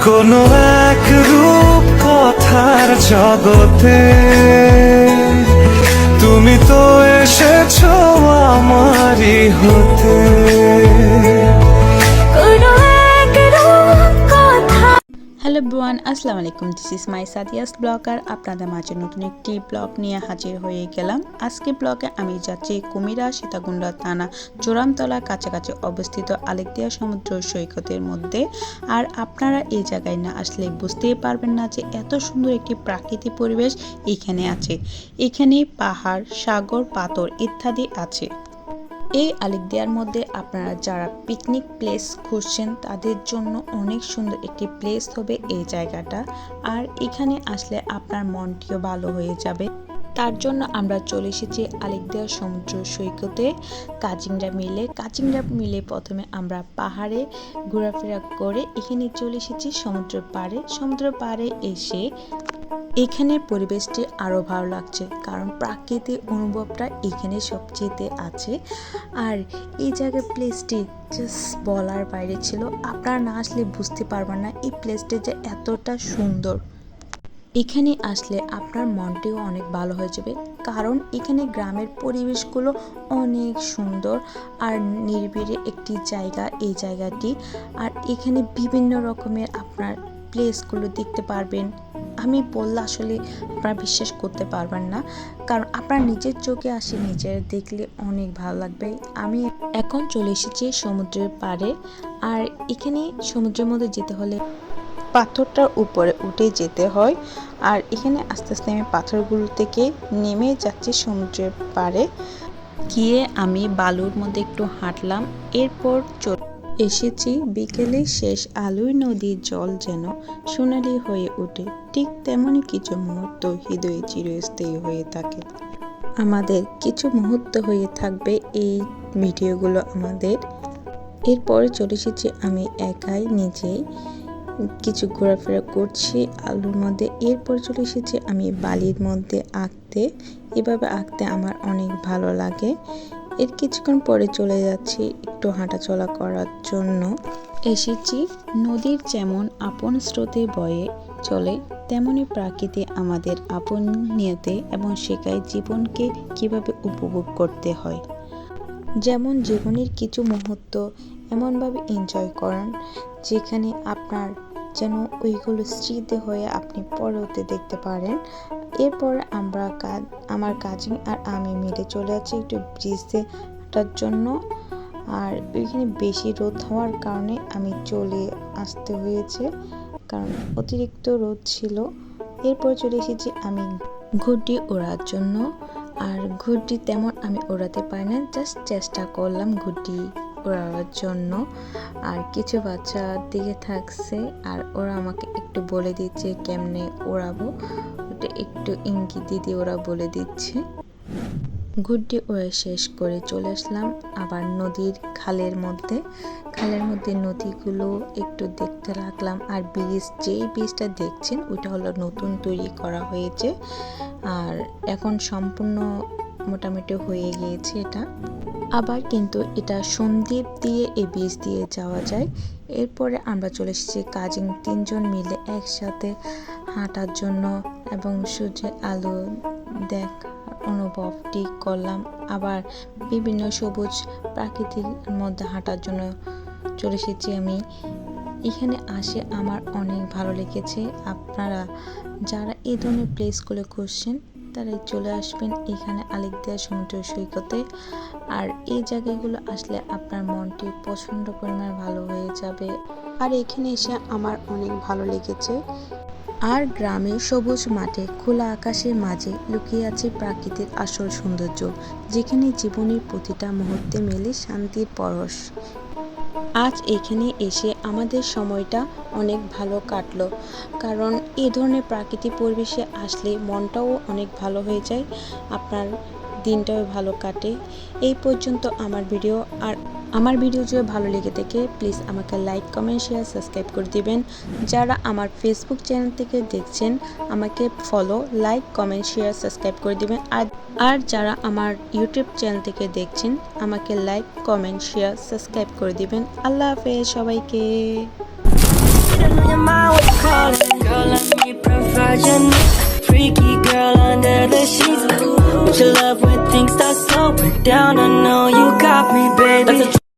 কোনো এক রূপ কথার জগতে তুমি তো এসেছো আমারই হতে। হ্যালো এভরিওয়ান, আসসালামু আলাইকুম। This is my Sadia's blogger. আপনাদের মাঝে নতুন একটি ব্লগ নিয়ে হাজির হয়ে গেলাম। আজকে ব্লগে আমি যাচ্ছি কুমিরা সীতাকুণ্ডা থানা জোরামতলা কাছাকাছি অবস্থিত আলেকদিয়া সমুদ্র সৈকতের মধ্যে। আর আপনারা এই জায়গায় না আসলে বুঝতেই পারবেন না যে এত সুন্দর একটি প্রাকৃতিক পরিবেশ এখানে আছে। এখানে পাহাড়, সাগর, পাথর ইত্যাদি আছে। এই আলেকদিয়ার মধ্যে আপনারা যারা পিকনিক প্লেস খুঁজছেন তাদের জন্য অনেক সুন্দর একটি প্লেস হবে এই জায়গাটা। আর এখানে আসলে আপনার মনটিও ভালো হয়ে যাবে। তার জন্য আমরা চলে এসেছি আলেকদিয়া সমুদ্র সৈকতে কাচিংড়া মিলে প্রথমে আমরা পাহাড়ে ঘোরাফেরা করে এখানে চলে এসেছি সমুদ্র পাড়ে এসে এখানে পরিবেশটি আরও ভালো লাগছে, কারণ প্রাকৃতিক অনুভবটা এখানে সবচেয়ে আছে। আর এই জায়গার প্লেসটি জাস্ট বলার বাইরে ছিল। আপনারা না আসলে বুঝতে পারবেন না এই প্লেসটি যে এতটা সুন্দর। এখানে আসলে আপনার মনটিও অনেক ভালো হয়ে যাবে, কারণ এখানে গ্রামের পরিবেশগুলো অনেক সুন্দর আর নিরিবিলি একটি জায়গা এই জায়গাটি। আর এখানে বিভিন্ন রকমের আপনার প্লেসগুলো দেখতে পারবেন। আমি বললে আসলে আপনারা বিশ্বাস করতে পারবেন না, কারণ আপনার নিজের চোখে আসে, নিজের দেখলে অনেক ভালো লাগবে। আমি এখন চলে এসেছি সমুদ্রের পাড়ে। আর এখানে সমুদ্রের মধ্যে যেতে হলে পাথরটার উপরে উঠে যেতে হয়। আর এখানে আস্তে আস্তে আমি পাথরগুলো থেকে নেমে যাচ্ছি সমুদ্রের পাড়ে গিয়ে আমি বালুর মধ্যে একটু হাঁটলাম। এরপর এসেছি বিকেলে শেষ আলোয় নদীর জল যেন সোনালি হয়ে ওঠে, ঠিক তেমনই কিছু মুহূর্ত হৃদয়ে চিরস্থায়ী হয়ে থাকে। আমাদের কিছু মুহূর্ত হয়ে থাকবে এই ভিডিওগুলো আমাদের। এরপরে চলে এসেছি আমি একাই নিজেই কিছু ঘোরাফেরা করছি আলুর মধ্যে। এরপর চলে এসেছি আমি বালির মধ্যে আঁকতে। এভাবে আঁকতে আমার অনেক ভালো লাগে। এর কিছুক্ষণ পরে চলে যাচ্ছি একটু হাঁটাচলা করার জন্য। এসেছি নদীর যেমন আপন স্রোতে বয়ে চলে, তেমনি প্রকৃতি আমাদের আপন নিয়তে এবং শেখায় জীবনকে কিভাবে উপভোগ করতে হয়। যেমন জীবনের কিছু মুহূর্ত এমনভাবে এনজয় করেন যেখানে আপনার যেন ওইগুলো স্মৃতি হয়ে আপনি পরবর্তী দেখতে পারেন। এরপর আমার কাজিন আর আমি মিলে চলে যাচ্ছি একটু ব্রিজে হাঁটার জন্য। আর ওইখানে বেশি রোদ হওয়ার কারণে আমি চলে আসতে হয়েছে, কারণ অতিরিক্ত রোদ ছিল। এরপর চলে এসেছি আমি ঘুড়ি ওড়ার জন্য। আর ঘুড়ি তেমন আমি ওড়াতে পারি না, জাস্ট চেষ্টা করলাম ঘুড়ি ওড়াবার জন্য। আর কিছু বাচ্চা দিকে থাকছে আর ওরা আমাকে একটু বলে দিচ্ছে কেমনে ওড়াবো, ওটা একটু ইঙ্গিত দিদি ওরা বলে দিচ্ছে। ঘুড়ি ওড়া শেষ করে চলে আসলাম আবার নদীর খালের মধ্যে নদীগুলো একটু দেখতে লাগলাম। আর যেই ব্রিজটা দেখছেন ওইটা হলো নতুন তৈরি করা হয়েছে, আর এখন সম্পূর্ণ মোটামুটি হয়ে গিয়েছে এটা। আবার কিন্তু এটা সন্দ্বীপ দিয়ে এই ব্রিজ দিয়ে যাওয়া যায়। এরপরে আমরা চলে এসেছি কাজিন তিনজন মিলে একসাথে হাঁটার জন্য এবং সূর্যের আলো অনুভবটি করলাম। আবার বিভিন্ন সবুজ প্রাকৃতিক মধ্যে হাঁটার জন্য চলে এসেছি আমি। এখানে আসে আমার অনেক ভালো লেগেছে। আপনারা যারা এই ধরনের প্লেসগুলো খুঁজছেন তারাই চলে আসবেন এখানে আলেকদিয়া সমুদ্র সৈকতে। আর এই জায়গাগুলো আসলে আপনার মনটি প্রচণ্ড পরিমাণে ভালো হয়ে যাবে। আর এখানে এসে আমার অনেক ভালো লেগেছে। আর গ্রামে সবুজ মাঠে খোলা আকাশের মাঝে লুকিয়ে আছে প্রাকৃতিক আসল সৌন্দর্য, যেখানে জীবনের প্রতিটা মুহূর্তে মেলে শান্তির পরশ। আজ এখানে এসে আমাদের সময়টা অনেক ভালো কাটলো, কারণ এই ধরনের প্রাকৃতিক পরিবেশে আসলে মনটাও অনেক ভালো হয়ে যায়, আপনার দিনটাও ভালো কাটে। এই পর্যন্ত আমার ভিডিও। আর আমার ভিডিও যদি ভালো লেগে থাকে প্লিজ আমাকে লাইক, কমেন্ট, শেয়ার, সাবস্ক্রাইব করে দিবেন। যারা আমার ফেসবুক চ্যানেল থেকে দেখছেন আমাকে follow, like, comment, share, subscribe করে দিবেন। আর যারা আমার ইউটিউব চ্যানেল থেকে দেখছেন আমাকে লাইক, কমেন্ট, শেয়ার, সাবস্ক্রাইব করে দিবেন। আল্লাহ হাফেজ সবাইকে। Don't you love when things start slowing down? I know you got me, baby.